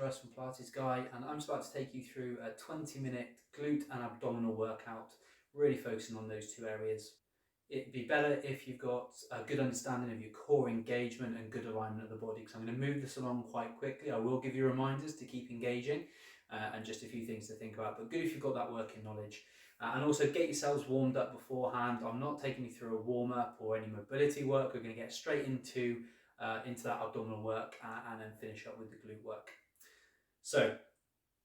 Russ from Pilates Guy, and I'm just about to take you through a 20-minute glute and abdominal workout, really focusing on those two areas. It'd be better if you've got a good understanding of your core engagement and good alignment of the body, because I'm going to move this along quite quickly. I will give you reminders to keep engaging and just a few things to think about, but good if you've got that working knowledge. And also get yourselves warmed up beforehand. I'm not taking you through a warm-up or any mobility work. We're going to get straight into that abdominal work and then finish up with the glute work. So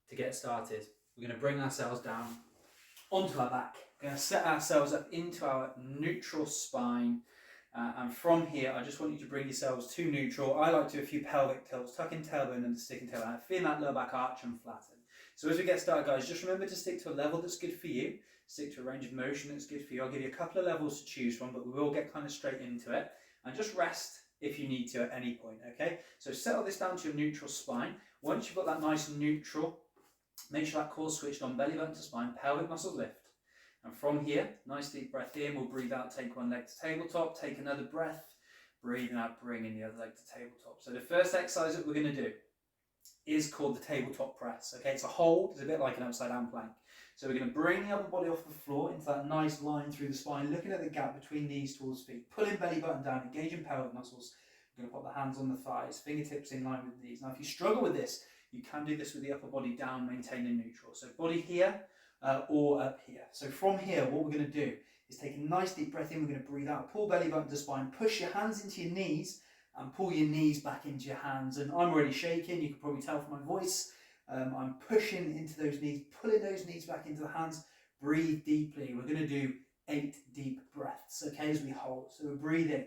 to get started, we're going to bring ourselves down onto our back. We're going to set ourselves up into our neutral spine, and from here I just want you to bring yourselves to neutral. I like to do a few pelvic tilts, tuck in tailbone and stick in tailbone, feel that lower back arch and flatten. So as we get started, guys, just remember to stick to a level that's good for you, stick to a range of motion that's good for you. I'll give you a couple of levels to choose from, but we will get kind of straight into it, and just rest if you need to at any point, okay? So settle this down to your neutral spine. Once you've got that nice and neutral, make sure that core's switched on, belly button to spine, pelvic muscles lift. And from here, nice deep breath in, we'll breathe out, take one leg to tabletop, take another breath, breathing out, bringing the other leg to tabletop. So the first exercise that we're going to do is called the tabletop press, okay? It's a hold, it's a bit like an upside down plank. So we're going to bring the upper body off the floor into that nice line through the spine, looking at the gap between knees towards feet, pulling belly button down, engaging pelvic muscles. We're going to put the hands on the thighs, fingertips in line with knees. Now if you struggle with this, you can do this with the upper body down, maintaining neutral. So body here or up here. So from here, what we're going to do is take a nice deep breath in, we're going to breathe out, pull belly button to spine, push your hands into your knees and pull your knees back into your hands. And I'm already shaking, you can probably tell from my voice. I'm pushing into those knees, pulling those knees back into the hands. Breathe deeply. We're going to do 8 deep breaths, okay, as we hold. So we're breathing.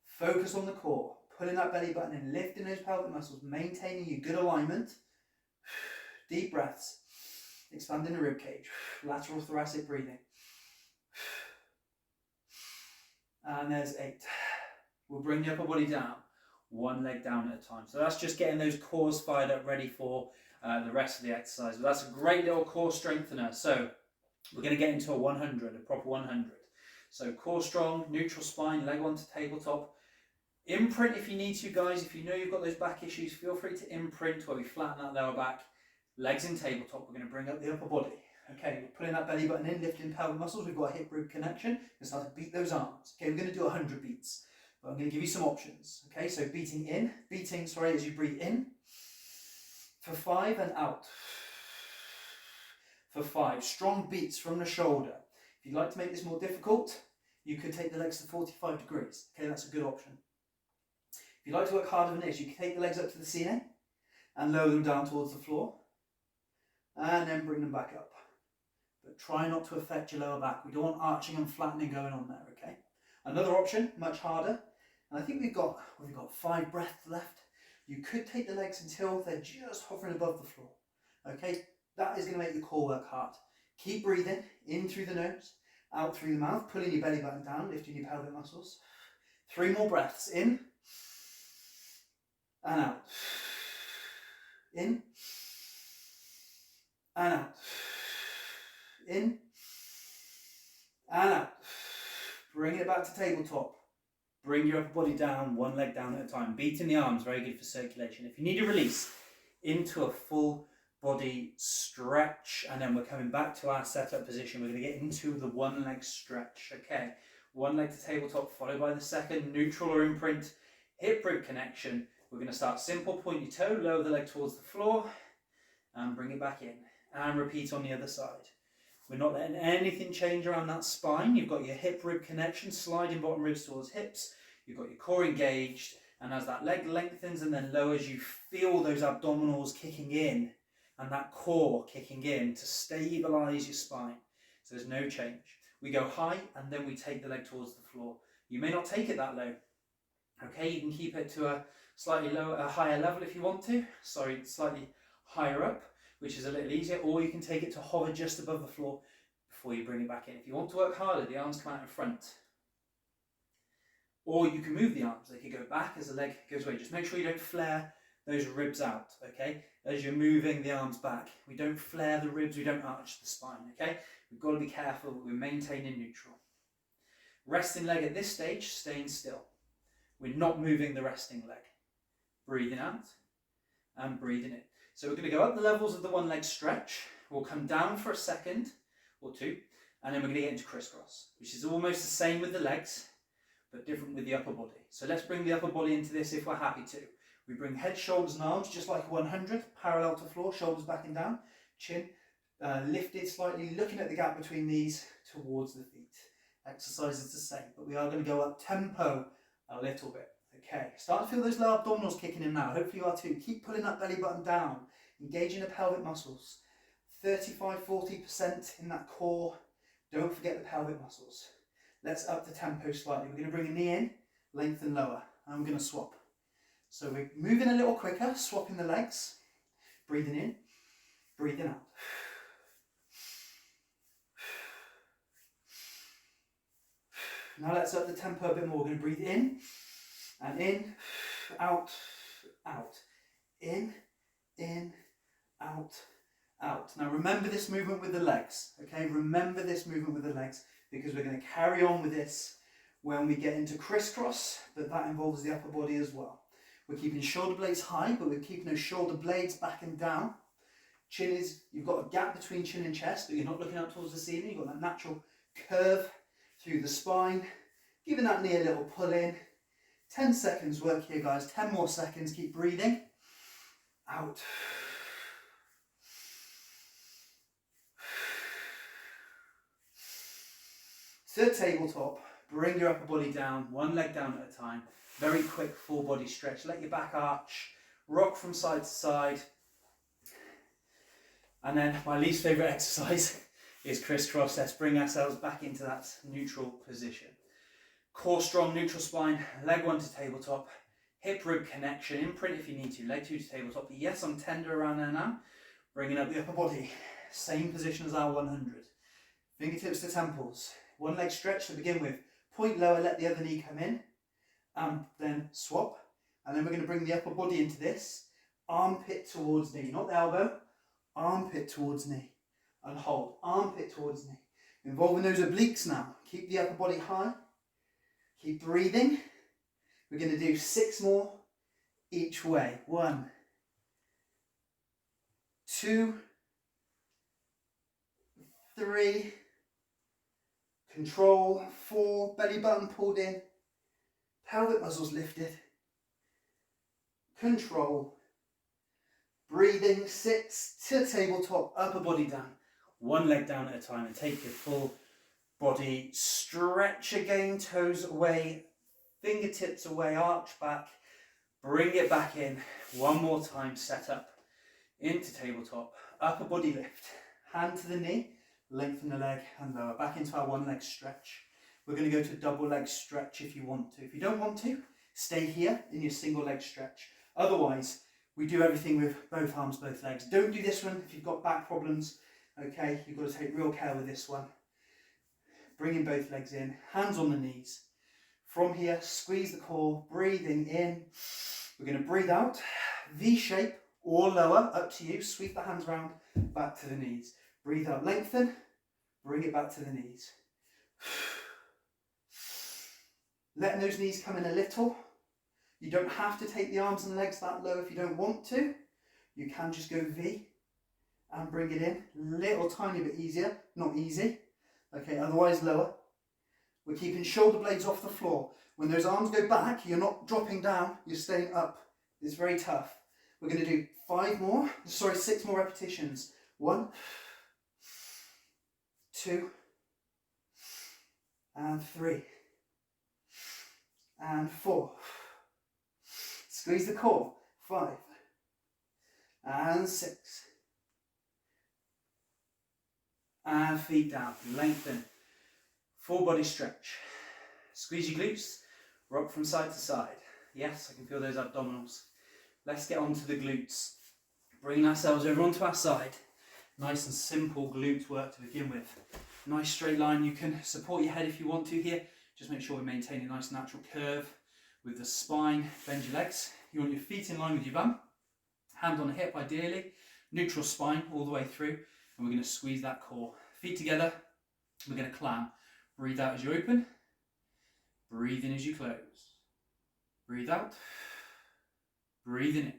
Focus on the core, pulling that belly button in, lifting those pelvic muscles, maintaining your good alignment. Deep breaths, expanding the rib cage, lateral thoracic breathing. And there's 8. We'll bring the upper body down, one leg down at a time. So that's just getting those cores fired up, ready for the rest of the exercise. But that's a great little core strengthener. So we're going to get into a 100, a proper 100. So core strong, neutral spine, leg onto tabletop. Imprint if you need to, guys. If you know you've got those back issues, feel free to imprint where we flatten that lower back. Legs in tabletop, we're going to bring up the upper body. Okay, we're pulling that belly button in, lifting pelvic muscles. We've got a hip rib connection. We're start to beat those arms. Okay, we're going to do 100 beats. But I'm going to give you some options. Okay, so beating as you breathe in for 5 and out for 5. Strong beats from the shoulder. If you'd like to make this more difficult, you could take the legs to 45 degrees. Okay, that's a good option. If you'd like to work harder than this, you can take the legs up to the ceiling and lower them down towards the floor and then bring them back up. But try not to affect your lower back. We don't want arching and flattening going on there, okay? Another option, much harder, and I think we've got 5 breaths left. You could take the legs until they're just hovering above the floor, okay? That is going to make your core work hard. Keep breathing in through the nose, out through the mouth, pulling your belly button down, lifting your pelvic muscles. 3 more breaths, in and out. In and out. In and out. Bring it back to tabletop. Bring your upper body down, one leg down at a time. Beating the arms, very good for circulation. If you need a release, into a full body stretch, and then we're coming back to our setup position. We're going to get into the one leg stretch. Okay, one leg to tabletop, followed by the second, neutral or imprint, hip rib connection. We're going to start simple, point your toe, lower the leg towards the floor, and bring it back in. And repeat on the other side. We're not letting anything change around that spine. You've got your hip rib connection, sliding bottom ribs towards hips. You've got your core engaged, and as that leg lengthens and then lowers, you feel those abdominals kicking in and that core kicking in to stabilize your spine. So there's no change. We go high and then we take the leg towards the floor. You may not take it that low. Okay, you can keep it to a slightly lower, a higher level if you want to. Sorry, slightly higher up, which is a little easier, or you can take it to hover just above the floor before you bring it back in. If you want to work harder, the arms come out in front. Or you can move the arms, they can go back as the leg goes away. Just make sure you don't flare those ribs out, okay? As you're moving the arms back. We don't flare the ribs, we don't arch the spine, okay? We've got to be careful that we're maintaining neutral. Resting leg at this stage, staying still. We're not moving the resting leg. Breathing out and breathing in. So we're going to go up the levels of the one leg stretch. We'll come down for a second or two, and then we're going to get into crisscross, which is almost the same with the legs, but different with the upper body. So let's bring the upper body into this if we're happy to. We bring head, shoulders and arms just like 100, parallel to floor, shoulders back and down, chin lifted slightly, looking at the gap between knees towards the feet. Exercise is the same, but we are going to go up tempo a little bit. Okay, start to feel those low abdominals kicking in now. Hopefully you are too. Keep pulling that belly button down, engaging the pelvic muscles. 35–40% in that core. Don't forget the pelvic muscles. Let's up the tempo slightly. We're going to bring a knee in, lengthen lower, and we're going to swap. So we're moving a little quicker, swapping the legs, breathing in, breathing out. Now let's up the tempo a bit more. We're going to breathe in, out, out, in, out, out. Now remember this movement with the legs, okay? Remember this movement with the legs, because we're going to carry on with this when we get into crisscross, but that involves the upper body as well. We're keeping shoulder blades high, but we're keeping those shoulder blades back and down. Chin is, you've got a gap between chin and chest, but you're not looking up towards the ceiling. You've got that natural curve through the spine. Giving that knee a little pull in. 10 seconds work here, guys. 10 more seconds. Keep breathing. Out. To tabletop. Bring your upper body down, one leg down at a time. Very quick full body stretch. Let your back arch. Rock from side to side. And then my least favourite exercise is crisscross. Let's bring ourselves back into that neutral position. Core strong, neutral spine, leg one to tabletop, hip rib connection, imprint if you need to, leg two to tabletop. Yes, I'm tender around there now. Bringing up the upper body, same position as our 100. Fingertips to temples, one leg stretch to begin with. Point lower, let the other knee come in, and then swap. And then we're going to bring the upper body into this, armpit towards knee, not the elbow, armpit towards knee, and hold, armpit towards knee. Involving those obliques now, keep the upper body high. Keep breathing. We're going to do 6 more each way. 1, 2, 3. Control. 4. Belly button pulled in. Pelvic muscles lifted. Control. Breathing. 6 to tabletop. Upper body down. One leg down at a time, and take your full body stretch again, toes away, fingertips away, arch back, bring it back in, one more time, set up, into tabletop, upper body lift, hand to the knee, lengthen the leg and lower, back into our one leg stretch. We're going to go to double leg stretch if you want to. If you don't want to, stay here in your single leg stretch. Otherwise, we do everything with both arms, both legs. Don't do this one if you've got back problems, okay? You've got to take real care with this one. Bringing both legs in, hands on the knees. From here, squeeze the core, breathing in. We're going to breathe out, V shape or lower, up to you. Sweep the hands round, back to the knees. Breathe out, lengthen, bring it back to the knees. Letting those knees come in a little. You don't have to take the arms and legs that low if you don't want to. You can just go V and bring it in. Little tiny bit easier, not easy. Okay, otherwise lower. We're keeping shoulder blades off the floor. When those arms go back, you're not dropping down, you're staying up. It's very tough. We're going to do 6 more repetitions. 1, 2, and 3, and 4. Squeeze the core. 5, and 6. And feet down, lengthen, full body stretch. Squeeze your glutes, rock from side to side. Yes, I can feel those abdominals. Let's get on to the glutes. Bringing ourselves over onto our side. Nice and simple glute work to begin with. Nice straight line. You can support your head if you want to here. Just make sure we maintain a nice natural curve with the spine. Bend your legs. You want your feet in line with your bum. Hand on the hip ideally. Neutral spine all the way through. And we're going to squeeze that core. Feet together. We're going to climb. Breathe out as you open. Breathe in as you close. Breathe out. Breathe in.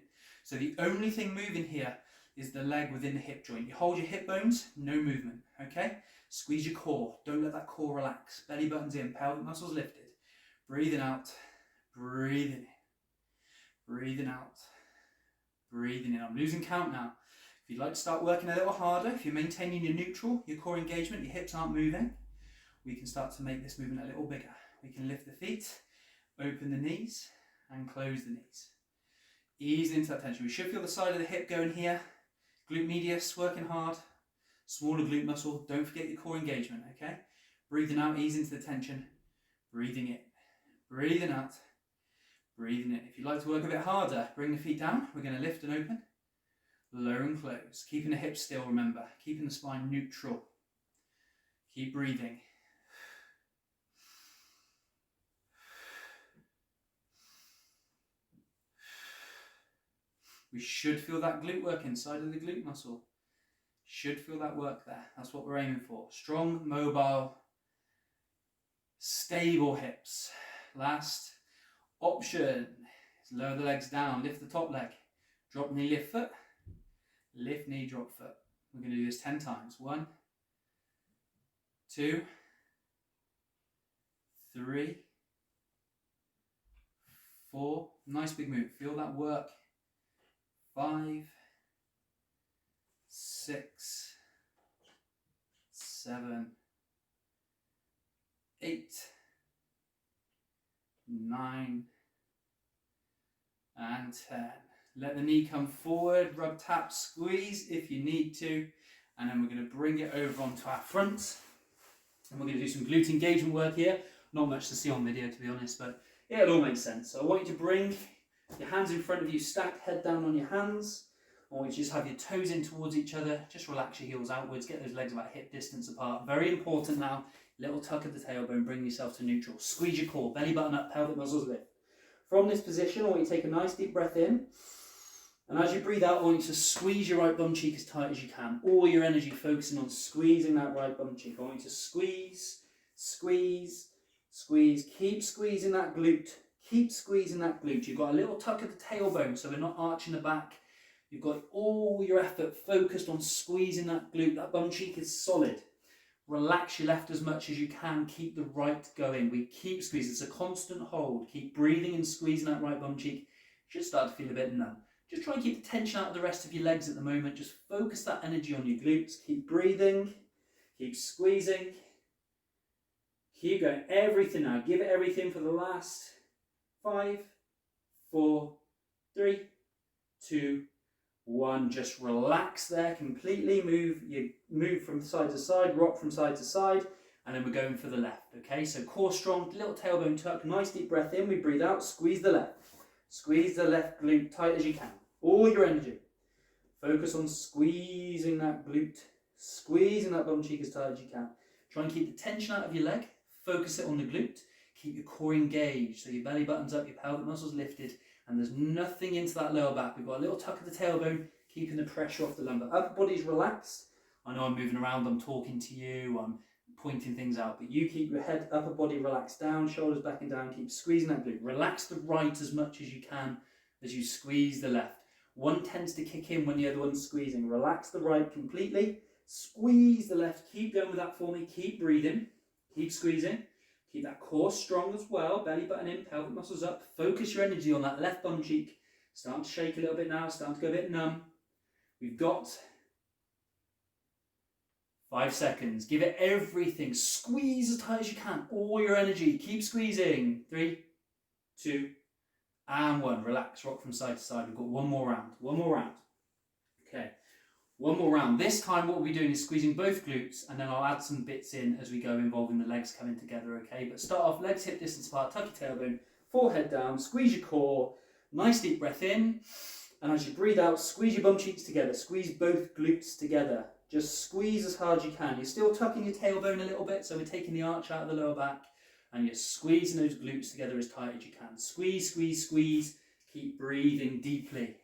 So the only thing moving here is the leg within the hip joint. You hold your hip bones, no movement, okay? Squeeze your core. Don't let that core relax. Belly buttons in, pelvic muscles lifted. Breathing out, breathing in. Breathing out, breathing in. I'm losing count now. If you'd like to start working a little harder, if you're maintaining your neutral, your core engagement, your hips aren't moving, we can start to make this movement a little bigger. We can lift the feet, open the knees, and close the knees. Ease into that tension. We should feel the side of the hip going here. Glute medius, working hard. Smaller glute muscle. Don't forget your core engagement, okay? Breathing out, ease into the tension. Breathing in. Breathing out. Breathing in. If you'd like to work a bit harder, bring the feet down. We're going to lift and open. Lower and close. Keeping the hips still, remember. Keeping the spine neutral. Keep breathing. We should feel that glute work inside of the glute muscle. Should feel that work there. That's what we're aiming for. Strong, mobile, stable hips. Last option is lower the legs down. Lift the top leg. Drop knee, lift foot. Lift knee, drop foot. We're going to do this 10 times. 1, 2, 3, 4. Nice big move. Feel that work. 5, 6, 7, 8, 9, and 10. Let the knee come forward, rub, tap, squeeze if you need to, and then we're going to bring it over onto our front, and we're going to do some glute engagement work here. Not much to see on video, to be honest, but it all makes sense. So I want you to bring your hands in front of you, stacked, head down on your hands. I want you to just have your toes in towards each other. Just relax your heels outwards. Get those legs about hip distance apart. Very important now. Little tuck of the tailbone. Bring yourself to neutral. Squeeze your core. Belly button up. Pelvic muscles lift. From this position, I want you to take a nice deep breath in. And as you breathe out, I want you to squeeze your right bum cheek as tight as you can. All your energy focusing on squeezing that right bum cheek. I want you to squeeze, squeeze, squeeze. Keep squeezing that glute. Keep squeezing that glute. You've got a little tuck of the tailbone, so we're not arching the back. You've got all your effort focused on squeezing that glute. That bum cheek is solid. Relax your left as much as you can. Keep the right going. We keep squeezing. It's a constant hold. Keep breathing and squeezing that right bum cheek. You should start to feel a bit numb. Just try and keep the tension out of the rest of your legs at the moment. Just focus that energy on your glutes. Keep breathing. Keep squeezing. Keep going. Everything now. Give it everything for the last 5, 4, 3, 2, 1. Just relax there completely. Move from side to side, rock from side to side, and then we're going for the left. Okay, so core strong, little tailbone tuck, nice deep breath in. We breathe out, squeeze the left. Squeeze the left glute tight as you can. All your energy. Focus on squeezing that glute, squeezing that bum cheek as tight as you can. Try and keep the tension out of your leg. Focus it on the glute. Keep your core engaged, so your belly button's up, your pelvic muscles lifted, and there's nothing into that lower back. We've got a little tuck of the tailbone, keeping the pressure off the lumbar. Upper body's relaxed. I know I'm moving around, I'm talking to you, I'm pointing things out, but you keep your head, upper body relaxed down, shoulders back and down, keep squeezing that glute. Relax the right as much as you can as you squeeze the left. One tends to kick in when the other one's squeezing. Relax the right completely, squeeze the left. Keep going with that for me, keep breathing, keep squeezing. Keep that core strong as well, belly button in, pelvic muscles up. Focus your energy on that left bum cheek. Starting to shake a little bit now, starting to go a bit numb. We've got 5 seconds. Give it everything. Squeeze as tight as you can. All your energy. Keep squeezing. 3, 2, and 1. Relax, rock from side to side. We've got one more round. One more round. Okay. One more round. This time what we'll be doing is squeezing both glutes, and then I'll add some bits in as we go involving the legs coming together, okay? But start off legs hip distance apart, tuck your tailbone, forehead down, squeeze your core, nice deep breath in, and as you breathe out, squeeze your bum cheeks together, squeeze both glutes together. Just squeeze as hard as you can. You're still tucking your tailbone a little bit, so we're taking the arch out of the lower back, and you're squeezing those glutes together as tight as you can. Squeeze, squeeze, squeeze. Keep breathing deeply.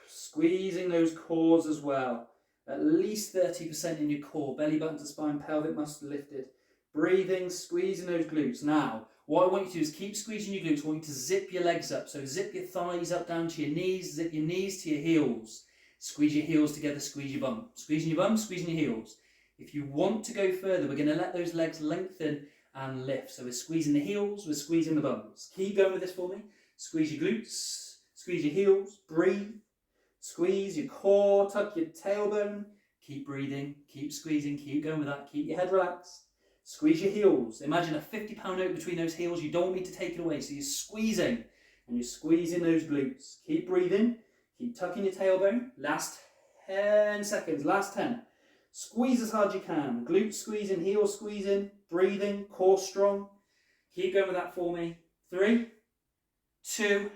Squeezing those cores as well. At least 30% in your core. Belly button to spine, pelvic muscle lifted. Breathing, squeezing those glutes. Now, what I want you to do is keep squeezing your glutes. I want you to zip your legs up. So zip your thighs up down to your knees, zip your knees to your heels. Squeeze your heels together, squeeze your bum. Squeezing your bum, squeezing your heels. If you want to go further, we're going to let those legs lengthen and lift. So we're squeezing the heels, we're squeezing the bums. Keep going with this for me. Squeeze your glutes, squeeze your heels, breathe. Squeeze your core, tuck your tailbone. Keep breathing, keep squeezing, keep going with that. Keep your head relaxed. Squeeze your heels. Imagine a 50-pound note between those heels. You don't want me to take it away. So you're squeezing and you're squeezing those glutes. Keep breathing. Keep tucking your tailbone. Last 10 seconds. Last 10. Squeeze as hard as you can. Glutes squeezing, heels squeezing, breathing, core strong. Keep going with that for me. 3, 2,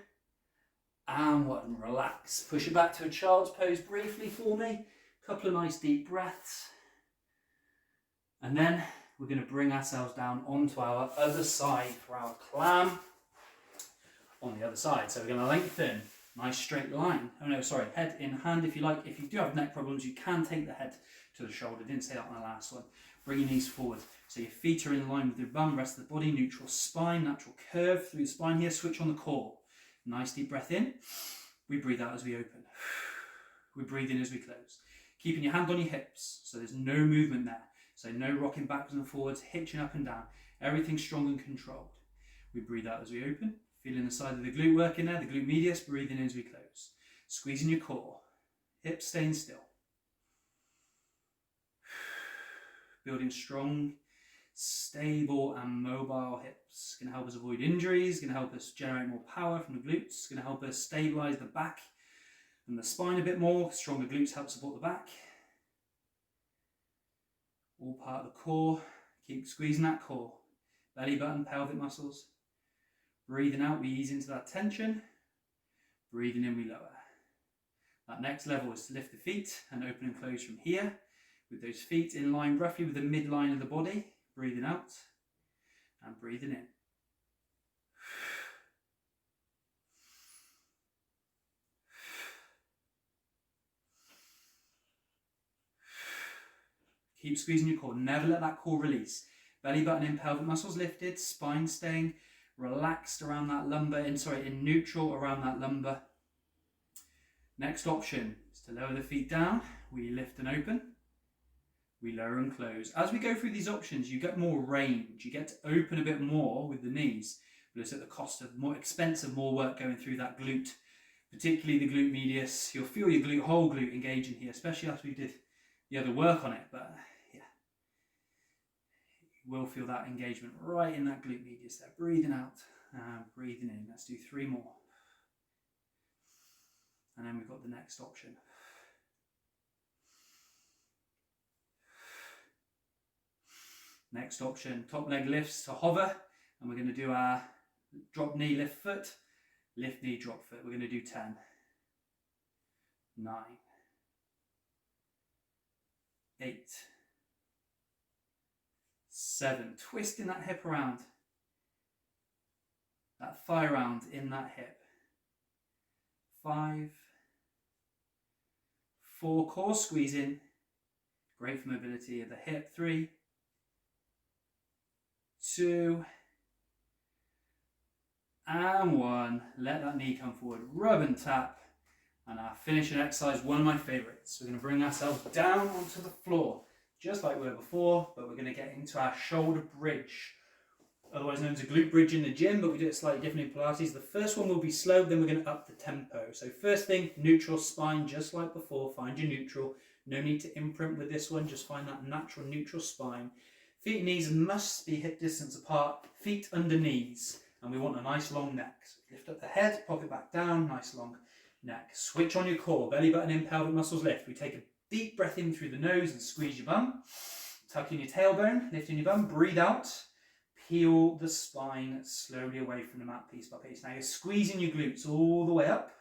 and 1. Relax. Push it back to a child's pose briefly for me. Couple of nice deep breaths. And then we're going to bring ourselves down onto our other side for our clam on the other side. So we're going to lengthen. Nice straight line. Oh no, sorry, head in hand if you like. If you do have neck problems, you can take the head to the shoulder. Didn't say that on the last one. Bring your knees forward. So your feet are in line with your bum, rest of the body, neutral spine, natural curve through the spine here. Switch on the core. Nice deep breath in. We breathe out as we open. We breathe in as we close. Keeping your hand on your hips, so there's no movement there. So no rocking backwards and forwards, hitching up and down. Everything strong and controlled. We breathe out as we open. Feeling the side of the glute work in there, the glute medius, breathing in as we close. Squeezing your core. Hips staying still. Building strong, stable and mobile hips. Going to help us avoid injuries, going to help us generate more power from the glutes, going to help us stabilise the back and the spine a bit more. Stronger glutes help support the back. All part of the core. Keep squeezing that core. Belly button, pelvic muscles. Breathing out, we ease into that tension. Breathing in, we lower. That next level is to lift the feet and open and close from here, with those feet in line roughly with the midline of the body. Breathing out and breathing in. Keep squeezing your core. Never let that core release. Belly button in, pelvic muscles lifted, spine staying relaxed around that lumbar, in neutral around that lumbar. Next option is to lower the feet down. We lift and open. We lower and close. As we go through these options, you get more range. You get to open a bit more with the knees, but it's at the cost of more expensive, more work going through that glute, particularly the glute medius. You'll feel your glute, whole glute engaging here, especially after we did the other work on it, but yeah, you will feel that engagement right in that glute medius there. Breathing out and breathing in. Let's do 3 more. And then we've got the next option. Next option, top leg lifts to hover, and we're going to do our drop knee, lift foot, lift knee, drop foot. We're going to do 10, 9, 8, 7, twisting that hip around, that thigh around in that hip, 5, 4, core squeezing, great for mobility of the hip, 3, 2, and 1. Let that knee come forward, rub and tap. And our finishing exercise, one of my favourites. We're going to bring ourselves down onto the floor, just like we were before, but we're going to get into our shoulder bridge, otherwise known as a glute bridge in the gym, but we do it slightly different in Pilates. The first one will be slow, then we're going to up the tempo. So first thing, neutral spine, just like before. Find your neutral. No need to imprint with this one, just find that natural neutral spine. Feet and knees must be hip distance apart, feet under knees, and we want a nice long neck. So lift up the head, pop it back down, nice long neck. Switch on your core, belly button in, pelvic muscles lift. We take a deep breath in through the nose and squeeze your bum. Tuck in your tailbone, lift in your bum, breathe out. Peel the spine slowly away from the mat piece by piece. Now you're squeezing your glutes all the way up,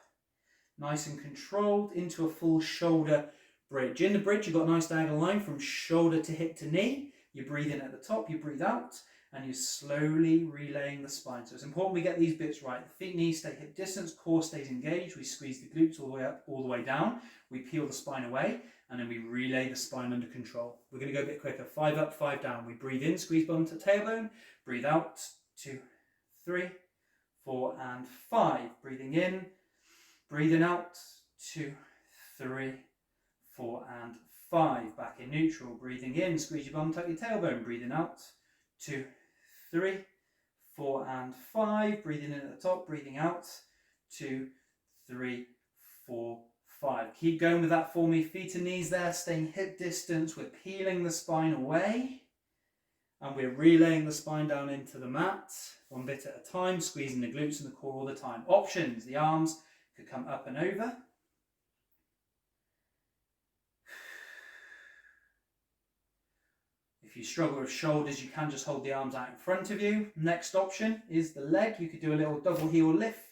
nice and controlled, into a full shoulder bridge. In the bridge, you've got a nice diagonal line from shoulder to hip to knee. You breathe in at the top, you breathe out, and you're slowly relaying the spine. So it's important we get these bits right. The feet, knees stay hip distance, core stays engaged. We squeeze the glutes all the way up, all the way down. We peel the spine away, and then we relay the spine under control. We're going to go a bit quicker. 5 up, 5 down. We breathe in, squeeze bum to tailbone. Breathe out, 2, 3, 4, and 5. Breathing in, breathing out, 2, 3, 4, and 5. Back in neutral. Breathing in, squeeze your bum, tuck your tailbone. Breathing out, 2, 3, 4, and 5. Breathing in at the top, breathing out, 2, 3, 4, 5. Keep going with that for me. Feet and knees there, staying hip distance. We're peeling the spine away, and we're relaying the spine down into the mat, one bit at a time, squeezing the glutes and the core all the time. Options, the arms could come up and over. If you struggle with shoulders, you can just hold the arms out in front of you. Next option is the leg. You could do a little double heel lift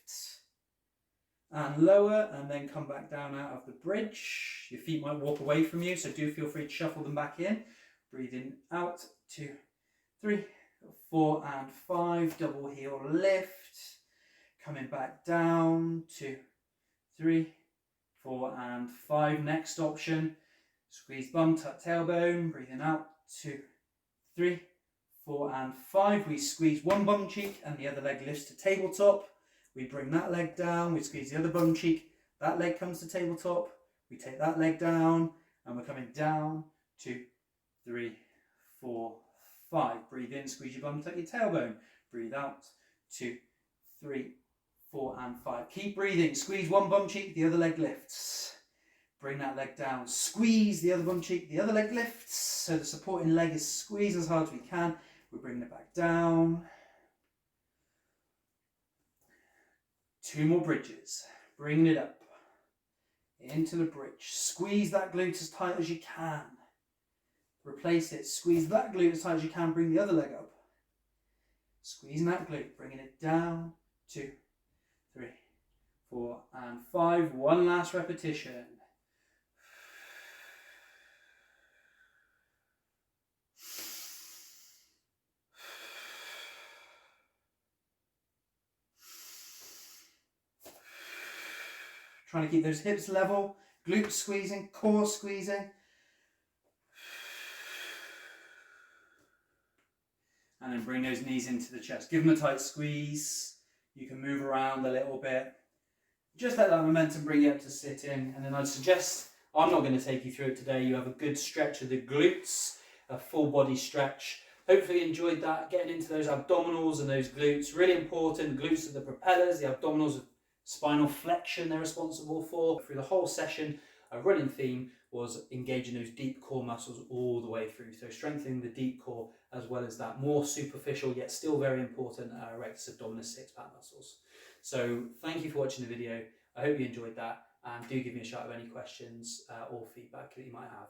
and lower, and then come back down out of the bridge. Your feet might walk away from you, so do feel free to shuffle them back in. Breathing out, 2, 3, 4, and 5. Double heel lift. Coming back down, 2, 3, 4, and 5. Next option, squeeze bum, tuck tailbone. Breathing out, 2, 3, 4, and 5. We squeeze one bum cheek and the other leg lifts to tabletop. We bring that leg down, we squeeze the other bum cheek, that leg comes to tabletop. We take that leg down, and we're coming down, 2, 3, 4, 5. Breathe in, squeeze your bum, tuck your tailbone. Breathe out, 2, 3, 4, and 5. Keep breathing. Squeeze one bum cheek, the other leg lifts. Bring that leg down. Squeeze the other bum cheek, the other leg lifts. So the supporting leg is squeezed as hard as we can. We're bringing it back down. 2 more bridges. Bringing it up into the bridge. Squeeze that glute as tight as you can. Replace it. Squeeze that glute as tight as you can. Bring the other leg up. Squeezing that glute. Bringing it down. 2, 3, 4, and 5. One last repetition. Trying to keep those hips level, glutes squeezing, core squeezing. And then bring those knees into the chest. Give them a tight squeeze. You can move around a little bit. Just let that momentum bring you up to sitting. And then I'd suggest, I'm not going to take you through it today, you have a good stretch of the glutes, a full body stretch. Hopefully you enjoyed that, getting into those abdominals and those glutes. Really important, the glutes are the propellers, the abdominals are spinal flexion they're responsible for. Through the whole session, a running theme was engaging those deep core muscles all the way through. So strengthening the deep core as well as that more superficial yet still very important rectus abdominis 6-pack muscles. So thank you for watching the video. I hope you enjoyed that, and do give me a shout with any questions or feedback that you might have.